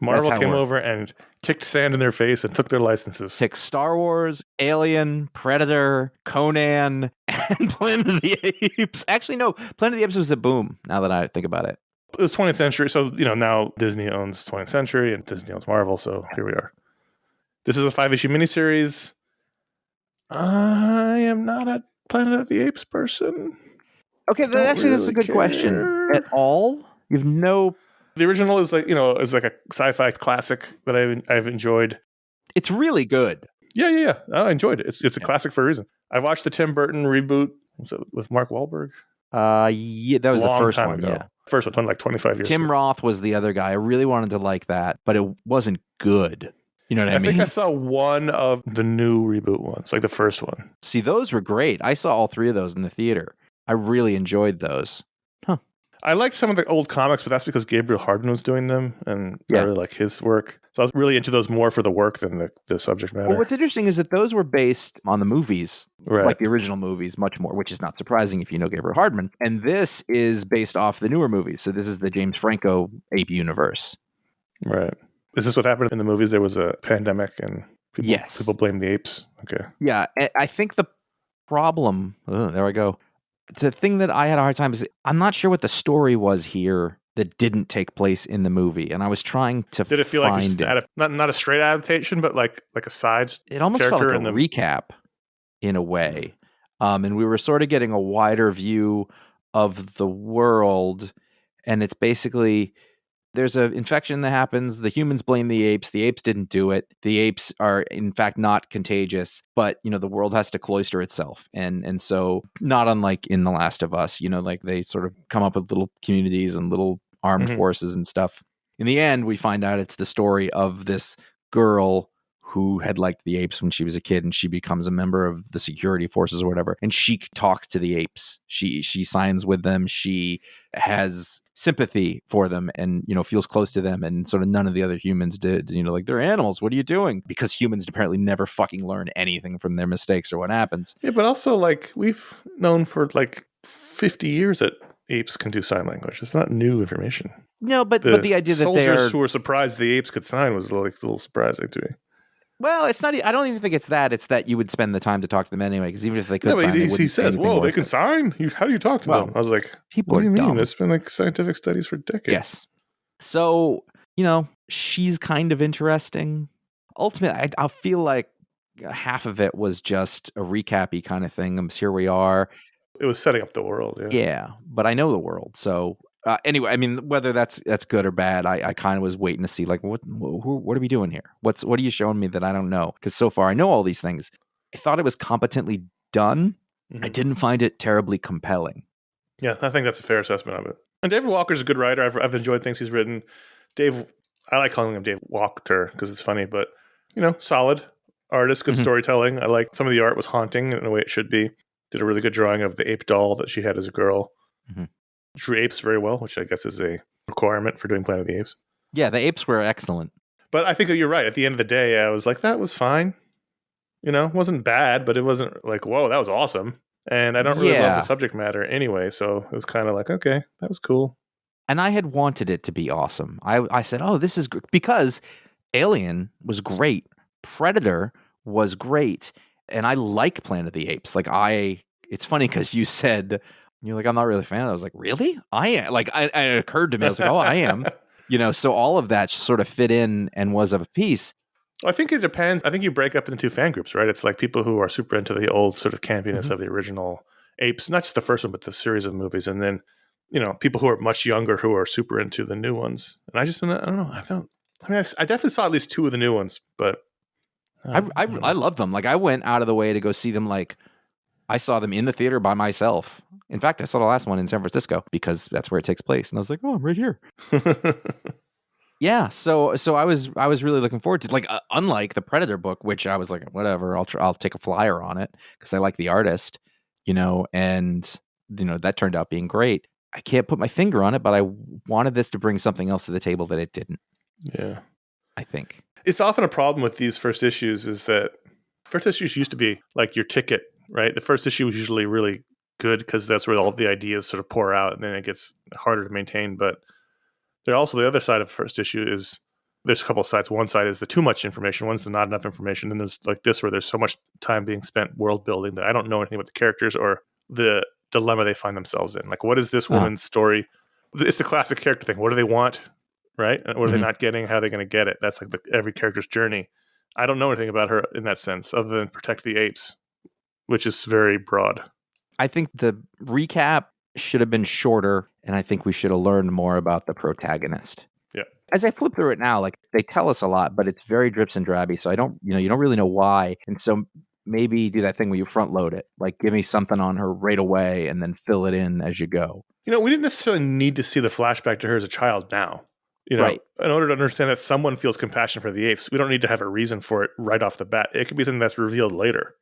Marvel came over and kicked sand in their face and took their licenses. Took Star Wars, Alien, Predator, Conan, and Planet of the Apes. Actually, no, Planet of the Apes was a boom, now that I think about it. It was 20th Century, so now Disney owns 20th Century and Disney owns Marvel, so here we are. This is a 5-issue miniseries. I am not a Planet of the Apes person. Okay, that's a good question. At all? You've no... The original is like a sci-fi classic that I've enjoyed. It's really good. Yeah. I enjoyed it. It's a classic for a reason. I watched the Tim Burton reboot with Mark Wahlberg. Yeah, that was the first one. Ago. Yeah, first one, like 25 years. Tim Roth was the other guy. I really wanted to like that, but it wasn't good. You know what I mean? I think I saw one of the new reboot ones, like the first one. See, those were great. I saw all 3 of those in the theater. I really enjoyed those. I liked some of the old comics, but that's because Gabriel Hardman was doing them, and I really like his work. So I was really into those more for the work than the subject matter. Well, what's interesting is that those were based on the movies, like the original movies, much more, which is not surprising if you know Gabriel Hardman. And this is based off the newer movies. So this is the James Franco Ape universe. Right. Is this what happened in the movies? There was a pandemic and people blamed the apes. Okay. Yeah. I think the problem, there I go. The thing that I had a hard time is I'm not sure what the story was here that didn't take place in the movie, and I was trying to. Did it feel like not a straight adaptation, but like a side? It almost felt like a recap in a way, and we were sort of getting a wider view of the world, and it's basically. There's an infection that happens. The humans blame the apes. The apes didn't do it. The apes are, in fact, not contagious. But, the world has to cloister itself. And so, not unlike in The Last of Us, like they sort of come up with little communities and little armed forces and stuff. In the end, we find out it's the story of this girl who had liked the apes when she was a kid, and she becomes a member of the security forces or whatever. And she talks to the apes. She signs with them. She has sympathy for them and, feels close to them. And sort of none of the other humans did, like, they're animals. What are you doing? Because humans apparently never fucking learn anything from their mistakes or what happens. Yeah, but also, like, we've known for like 50 years that apes can do sign language. It's not new information. No, but the idea that soldiers who were surprised the apes could sign was like a little surprising to me. Well, it's not. I don't even think it's that. It's that you would spend the time to talk to them anyway. Because even if they could sign, he says, "Whoa, they can sign? How do you talk to them?" I was like, "People what do you dumb. mean? It's been like scientific studies for decades." Yes. So she's kind of interesting. Ultimately, I feel like half of it was just a recap-y kind of thing. Here we are. It was setting up the world. Yeah, but I know the world, so. Anyway, I mean, whether that's good or bad, I kind of was waiting to see, like, what are we doing here? What are you showing me that I don't know? Because so far I know all these things. I thought it was competently done. Mm-hmm. I didn't find it terribly compelling. Yeah, I think that's a fair assessment of it. And David Walker's a good writer. I've enjoyed things he's written. I like calling him Dave Walker because it's funny, but, solid artist, good storytelling. I like some of the art was haunting in a way it should be. Did a really good drawing of the ape doll that she had as a girl. Drew apes very well, which I guess is a requirement for doing Planet of the Apes. Yeah, the apes were excellent. But I think that you're right. At the end of the day, I was like, that was fine. It wasn't bad, but it wasn't like, whoa, that was awesome. And I don't really love the subject matter anyway, so it was kind of like, okay, that was cool. And I had wanted it to be awesome. I said, oh, this is good. Because Alien was great. Predator was great. And I like Planet of the Apes. It's funny because you said, you're like, I'm not really a fan. I was like, really? I am. It occurred to me. I was like, oh, I am. So all of that sort of fit in and was of a piece. I think it depends. I think you break up into two fan groups, right? It's like people who are super into the old sort of campiness of the original Apes, not just the first one, but the series of movies. And then, people who are much younger who are super into the new ones. And I don't know. I definitely saw at least two of the new ones, but I love them. I went out of the way to go see them. I saw them in the theater by myself. In fact, I saw the last one in San Francisco because that's where it takes place. And I was like, oh, I'm right here. Yeah, so I was really looking forward to unlike the Predator book, which I was like, whatever, I'll take a flyer on it because I like the artist, and that turned out being great. I can't put my finger on it, but I wanted this to bring something else to the table that it didn't. Yeah, I think it's often a problem with these first issues is that first issues used to be like your ticket, right? The first issue was usually really good because that's where all the ideas sort of pour out, and then it gets harder to maintain, but. There also, the other side of the first issue is there's a couple of sides. One side is the too much information. One's the not enough information. And there's like this where there's so much time being spent world building that I don't know anything about the characters or the dilemma they find themselves in. Like, what is this woman's story? It's the classic character thing. What do they want? Right? What are they not getting? How are they going to get it? That's like every character's journey. I don't know anything about her in that sense other than protect the apes, which is very broad. I think the recap should have been shorter, and I think we should have learned more about the protagonist. Yeah. As I flip through it now, they tell us a lot, but it's very drips and drabby, so I don't, you don't really know why. And so maybe do that thing where you front load it, give me something on her right away and then fill it in as you go. We didn't necessarily need to see the flashback to her as a child now. Right. In order to understand that someone feels compassion for the apes, we don't need to have a reason for it right off the bat. It could be something that's revealed later.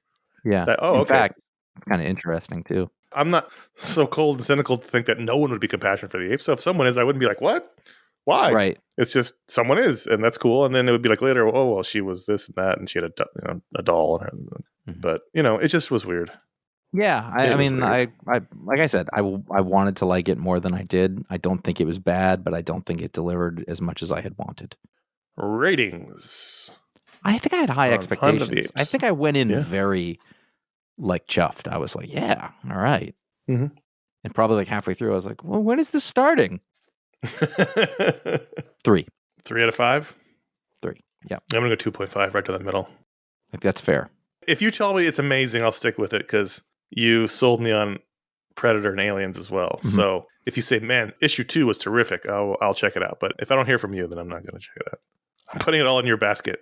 Yeah. In fact, it's kind of interesting too. I'm not so cold and cynical to think that no one would be compassionate for the apes. So if someone is, I wouldn't be like, what? Why? Right. It's just someone is, and that's cool. And then it would be like later, oh, well, she was this and that, and she had a doll. But, it just was weird. Yeah. I mean, I like I said, I wanted to like it more than I did. I don't think it was bad, but I don't think it delivered as much as I had wanted. Ratings. I think I had high expectations. I think I went in very... chuffed. I was like, yeah, all right. Mm-hmm. And probably halfway through, I was like, well, when is this starting? 3. 3 out of 5? 3. Yeah. I'm going to go 2.5 right to the middle. I think that's fair. If you tell me it's amazing, I'll stick with it because you sold me on Predator and Aliens as well. Mm-hmm. So if you say, man, issue 2 was terrific, I'll check it out. But if I don't hear from you, then I'm not going to check it out. I'm putting it all in your basket.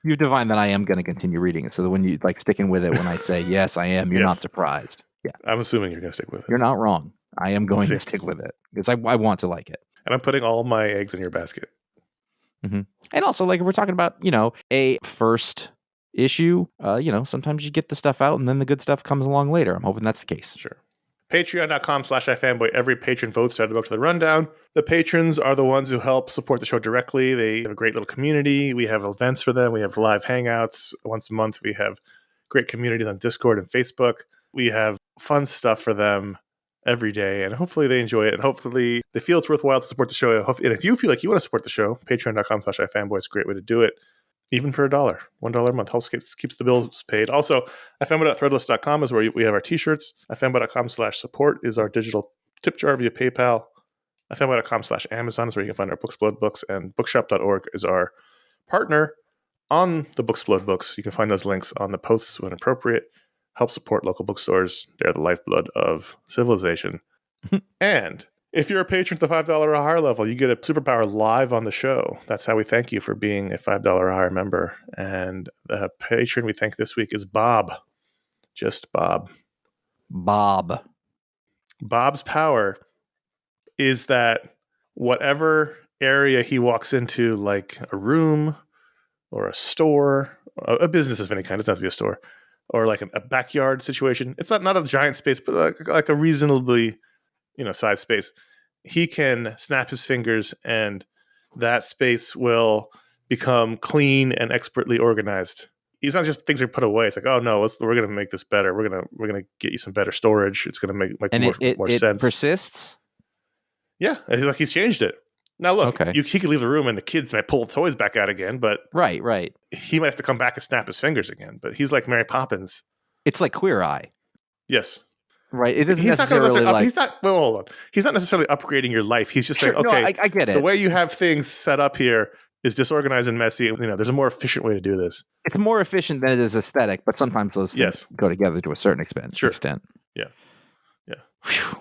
You've divined that I am going to continue reading it, so that when you sticking with it, when I say yes, I am, you're not surprised. Yeah, I'm assuming you're going to stick with it. You're not wrong. I am going to stick with it because I want to like it, and I'm putting all my eggs in your basket. Mm-hmm. And also, we're talking about a first issue. Sometimes you get the stuff out, and then the good stuff comes along later. I'm hoping that's the case. Sure. Patreon.com/iFanboy. Every patron votes to add the book to the rundown. The patrons are the ones who help support the show directly. They have a great little community. We have events for them. We have live hangouts once a month. We have great communities on Discord and Facebook. We have fun stuff for them every day, and hopefully they enjoy it, and hopefully they feel it's worthwhile to support the show. And if you feel like you want to support the show, patreon.com/iFanboy is a great way to do it. Even for $1 a month, helps keeps the bills paid. Also, ifanboy.threadless.com is where we have our t-shirts. ifanboy.com/support is our digital tip jar via PayPal. ifanboy.com/Amazon is where you can find our Booksplode books, and bookshop.org is our partner on the Booksplode books. You can find those links on the posts when appropriate. Help support local bookstores. They're the lifeblood of civilization. And if you're a patron at the $5 or higher level, you get a superpower live on the show. That's how we thank you for being a $5 or higher member. And the patron we thank this week is Bob. Just Bob. Bob. Bob's power is that whatever area he walks into, like a room or a store, a business of any kind, it doesn't have to be a store, or like a backyard situation. It's not a giant space, but like a reasonably, sized space. He can snap his fingers and that space will become clean and expertly organized. It's not just things are put away. It's like, oh no, we're going to make this better. We're going to get you some better storage. It's going to make and more sense. It persists. Yeah, like he's changed it. Now look, okay. He could leave the room and the kids might pull the toys back out again, but right. He might have to come back and snap his fingers again. But he's like Mary Poppins. It's like Queer Eye. Yes. Right. It isn't necessarily like... hold on. He's not necessarily upgrading your life. He's just saying, okay, no, I get it. The way you have things set up here is disorganized and messy. There's a more efficient way to do this. It's more efficient than it is aesthetic, but sometimes those things go together to a certain extent. Sure. Yeah. Whew.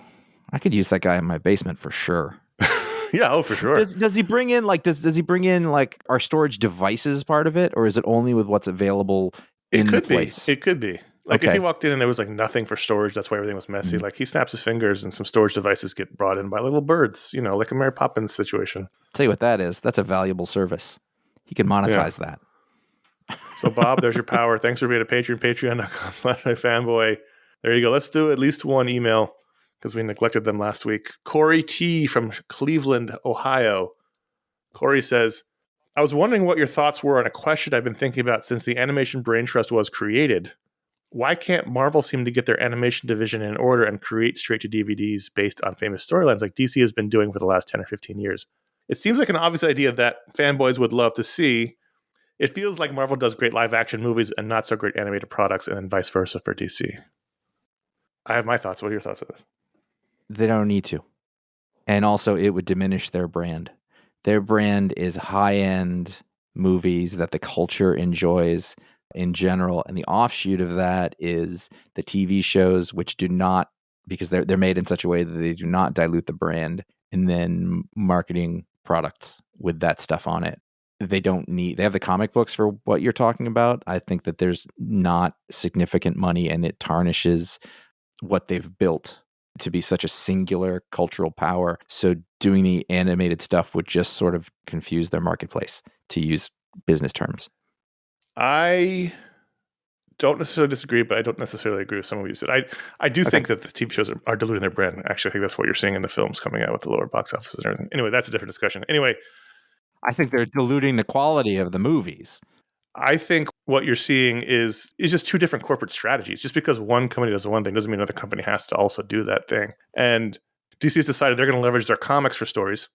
I could use that guy in my basement for sure. Yeah, for sure. Does he bring in does he bring in like our storage devices part of it, or is it only with what's available in the place? It could be. Like if he walked in and there was like nothing for storage, that's why everything was messy. Mm-hmm. Like he snaps his fingers and some storage devices get brought in by little birds, like a Mary Poppins situation. Tell you what that is. That's a valuable service. He can monetize that. So Bob, there's your power. Thanks for being a patron. Patreon.com/iFanboy. There you go. Let's do at least one email because we neglected them last week. Cory T from Cleveland, Ohio. Cory says, I was wondering what your thoughts were on a question I've been thinking about since the Animation Brain Trust was created. Why can't Marvel seem to get their animation division in order and create straight-to-DVDs based on famous storylines like DC has been doing for the last 10 or 15 years? It seems like an obvious idea that fanboys would love to see. It feels like Marvel does great live-action movies and not so great animated products, and then vice versa for DC. I have my thoughts. What are your thoughts on this? They don't need to. And also, it would diminish their brand. Their brand is high-end movies that the culture enjoys in general, and the offshoot of that is the TV shows, which do not, because they're made in such a way that they do not dilute the brand, and then marketing products with that stuff on it. They have the comic books for what you're talking about. I think that there's not significant money, and it tarnishes what they've built to be such a singular cultural power. So doing the animated stuff would just sort of confuse their marketplace, to use business terms. I don't necessarily disagree, but I don't necessarily agree with some of what you said. I do think that the TV shows are diluting their brand. Actually, I think that's what you're seeing in the films coming out with the lower box offices and everything. Anyway, that's a different discussion. Anyway, I think they're diluting the quality of the movies. I think what you're seeing is just two different corporate strategies. Just because one company does one thing doesn't mean another company has to also do that thing. And DC's decided they're going to leverage their comics for stories,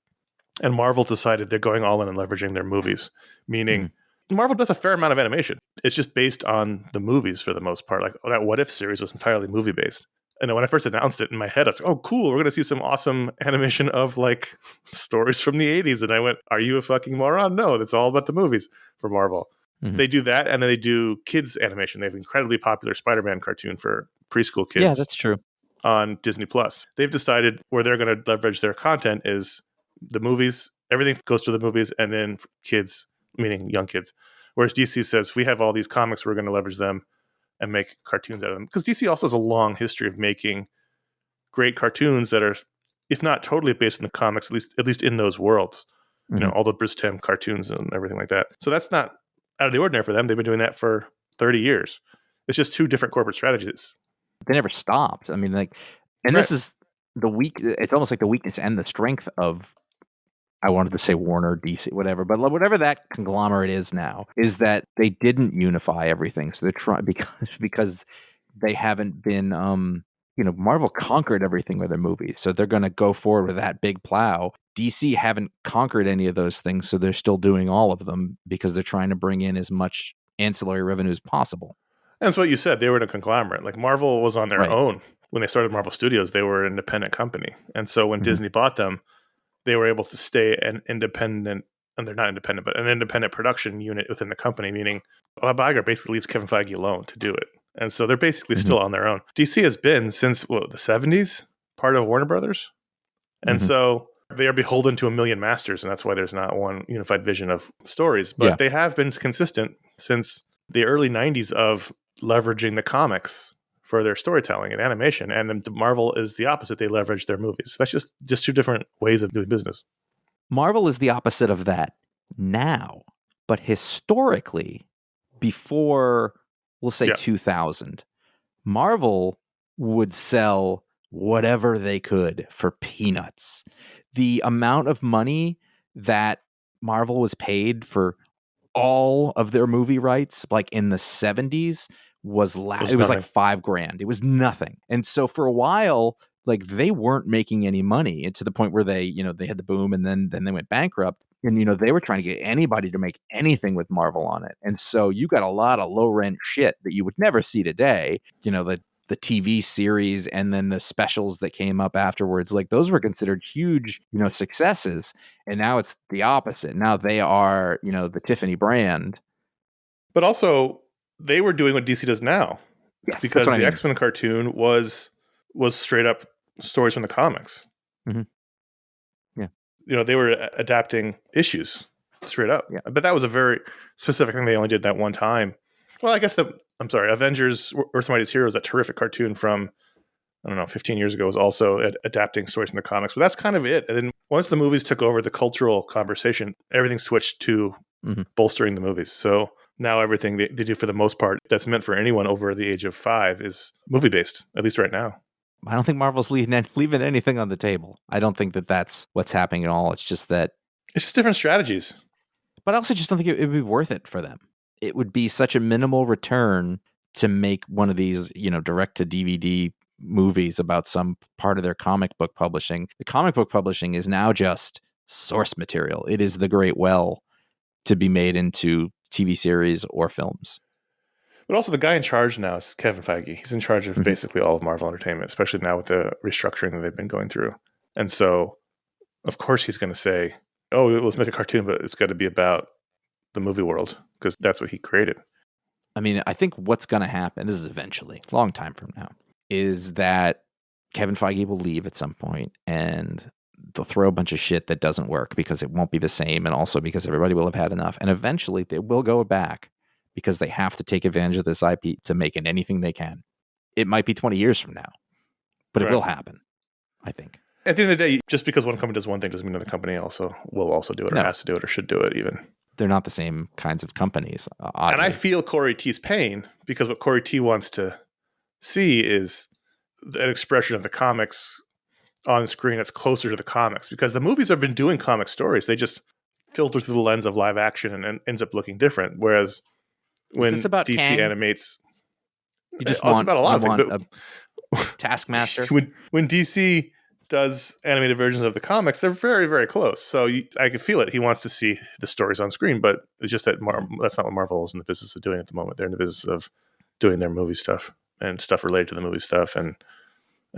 and Marvel decided they're going all in and leveraging their movies, meaning Marvel does a fair amount of animation. It's just based on the movies for the most part. Like that What If series was entirely movie based. And when I first announced it in my head, I was like, oh, cool. We're going to see some awesome animation of like stories from the 80s. And I went, are you a fucking moron? No, that's all about the movies for Marvel. Mm-hmm. They do that. And then they do kids animation. They have an incredibly popular Spider-Man cartoon for preschool kids. Yeah, that's true. On Disney Plus. They've decided where they're going to leverage their content is the movies. Everything goes to the movies, and then kids, meaning young kids. Whereas DC says, we have all these comics, we're going to leverage them and make cartoons out of them. Because DC also has a long history of making great cartoons that are, if not totally based in the comics, at least in those worlds. Mm-hmm. All the Bruce Timm cartoons and everything like that. So that's not out of the ordinary for them. They've been doing that for 30 years. It's just two different corporate strategies. They never stopped. I mean, this is it's almost like the weakness and the strength of, I wanted to say Warner, DC, whatever, but whatever that conglomerate is now, is that they didn't unify everything. So they're trying, because they haven't been, Marvel conquered everything with their movies. So they're going to go forward with that big plow. DC haven't conquered any of those things. So they're still doing all of them because they're trying to bring in as much ancillary revenue as possible. And that's what you said. They were in a conglomerate. Like Marvel was on their own. When they started Marvel Studios, they were an independent company. And so when Disney bought them, they were able to stay an independent, and they're not independent, but an independent production unit within the company, meaning Bob Iger basically leaves Kevin Feige alone to do it. And so they're basically still on their own. DC has been, since the 70s, part of Warner Brothers. And so they are beholden to a million masters, and that's why there's not one unified vision of stories. But they have been consistent since the early 90s of leveraging the comics for their storytelling and animation. And then Marvel is the opposite. They leverage their movies. That's just two different ways of doing business. Marvel is the opposite of that now, but historically, before, we'll say 2000, Marvel would sell whatever they could for peanuts. The amount of money that Marvel was paid for all of their movie rights, like in the 70s, was like $5,000. It was nothing. And so for a while, like they weren't making any money, and to the point where they had the boom, and then they went bankrupt. And they were trying to get anybody to make anything with Marvel on it. And so you got a lot of low rent shit that you would never see today. The TV series and then the specials that came up afterwards, like those were considered huge, successes. And now it's the opposite. Now they are, the Tiffany brand. But also they were doing what DC does now. Yes, because the X-Men cartoon was straight up stories from the comics. Mm-hmm. Yeah. They were adapting issues straight up. Yeah. But that was a very specific thing. They only did that one time. Well, I guess Avengers Earth Mightiest Heroes, that terrific cartoon from, 15 years ago, was also adapting stories from the comics. But that's kind of it. And then once the movies took over the cultural conversation, everything switched to bolstering the movies. So now everything they do for the most part that's meant for anyone over the age of 5 is movie-based, at least right now. I don't think Marvel's leaving anything on the table. I don't think that that's what's happening at all. It's just different strategies. But I also just don't think it would be worth it for them. It would be such a minimal return to make one of these, direct to DVD movies about some part of their comic book publishing. The comic book publishing is now just source material. It is the great well to be made into TV series or films. But also the guy in charge now is Kevin Feige. He's in charge of basically all of Marvel Entertainment, especially now with the restructuring that they've been going through. And so, of course, he's going to say, oh, let's make a cartoon, but it's got to be about the movie world, because that's what he created. I mean, I think what's going to happen, this is eventually, long time from now, is that Kevin Feige will leave at some point and they'll throw a bunch of shit that doesn't work because it won't be the same, and also because everybody will have had enough. And eventually they will go back because they have to take advantage of this IP to make it anything they can. It might be 20 years from now, but it will happen, I think. At the end of the day, just because one company does one thing doesn't mean another company will also do it, or has to do it, or should do it even. They're not the same kinds of companies. Oddly. And I feel Cory T's pain, because what Cory T wants to see is an expression of the comics on the screen that's closer to the comics, because the movies have been doing comic stories. They just filter through the lens of live action and ends up looking different. Whereas when DC animates, you just it's about a lot of things. A Taskmaster. When DC does animated versions of the comics, they're very, very close. So I can feel it. He wants to see the stories on screen, but it's just that that's not what Marvel is in the business of doing at the moment. They're in the business of doing their movie stuff and stuff related to the movie stuff and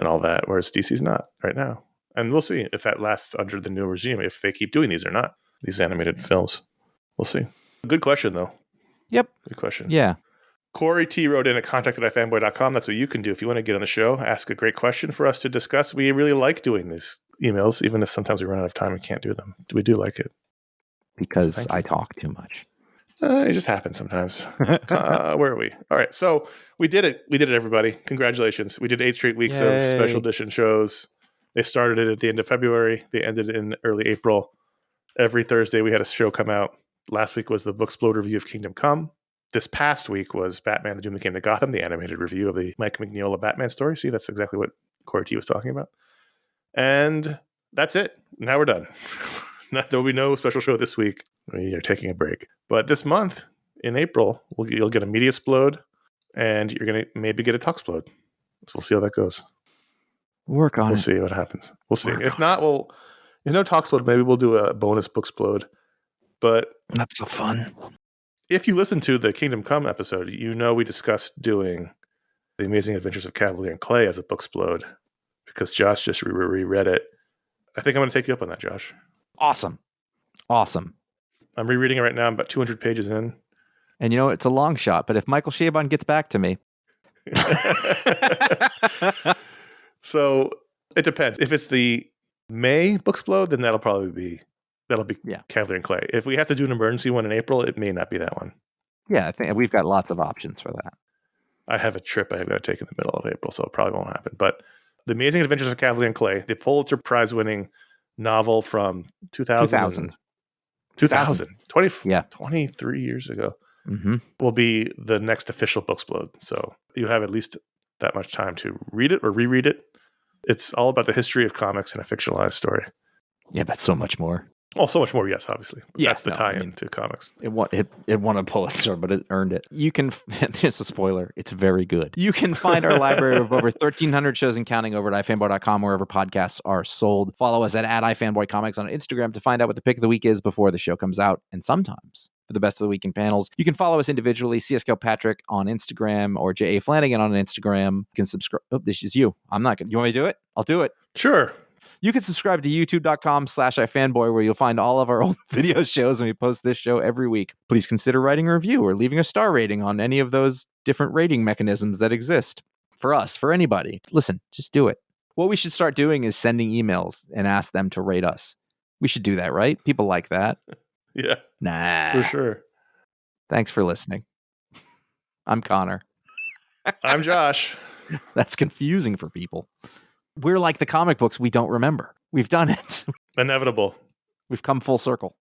all that, whereas DC's not right now. And we'll see if that lasts under the new regime, if they keep doing these or not, these animated films. We'll see. Good question, though. Yep. Good question. Yeah. Cory T wrote in at contact@ifanboy.com. That's what you can do if you want to get on the show. Ask a great question for us to discuss. We really like doing these emails, even if sometimes we run out of time and can't do them. We do like it. Because I talk too much. It just happens sometimes. Where are we? All right. So we did it. We did it, everybody. Congratulations. We did 8 straight weeks of special edition shows. They started it at the end of February. They ended in early April. Every Thursday we had a show come out. Last week was the Booksplode review of Kingdom Come. This past week was Batman: The Doom That Came to Gotham, the animated review of the Mike Mignola Batman story. See, that's exactly what Cory T was talking about. And that's it. Now we're done. There will be no special show this week. We are taking a break. But this month, in April, you'll get a Media Splode, and you're going to maybe get a Talksplode. So we'll see how that goes. Work on it. We'll see what happens. We'll see. If not, if no Talksplode, maybe we'll do a bonus Booksplode. But that's so fun. If you listen to the Kingdom Come episode, we discussed doing The Amazing Adventures of Cavalier and Clay as a Booksplode, because Josh just reread it. I think I'm going to take you up on that, Josh. Awesome. I'm rereading it right now. I'm about 200 pages in. And it's a long shot, but if Michael Chabon gets back to me. So it depends. If it's the May Booksplode, then that'll be Cavalier and Clay. If we have to do an emergency one in April, it may not be that one. Yeah, I think we've got lots of options for that. I have a trip I have got to take in the middle of April, so it probably won't happen. But The Amazing Adventures of Kathleen Clay, the Pulitzer Prize-winning novel from 2000. 23 years ago, will be the next official Booksplode. So you have at least that much time to read it or reread it. It's all about the history of comics in a fictionalized story. Yeah, that's so much more. Oh, so much more, yes, obviously. That's the tie-in to comics. It won a Pulitzer, but it earned it. You can, it's a spoiler, it's very good. You can find our library of over 1,300 shows and counting over at iFanboy.com, wherever podcasts are sold. Follow us at iFanboyComics on Instagram to find out what the pick of the week is before the show comes out. And sometimes, for the best of the week in panels, you can follow us individually, CSGO Patrick on Instagram or J.A. Flanagan on Instagram. You can subscribe. Oh, this is you. I'm not going to. You want me to do it? I'll do it. Sure. You can subscribe to youtube.com/iFanboy, where you'll find all of our old video shows, and we post this show every week. Please consider writing a review or leaving a star rating on any of those different rating mechanisms that exist. For us, for anybody. Listen, just do it. What we should start doing is sending emails and ask them to rate us. We should do that, right? People like that. Yeah. Nah. For sure. Thanks for listening. I'm Connor. I'm Josh. That's confusing for people. We're like the comic books we don't remember. We've done it. Inevitable. We've come full circle.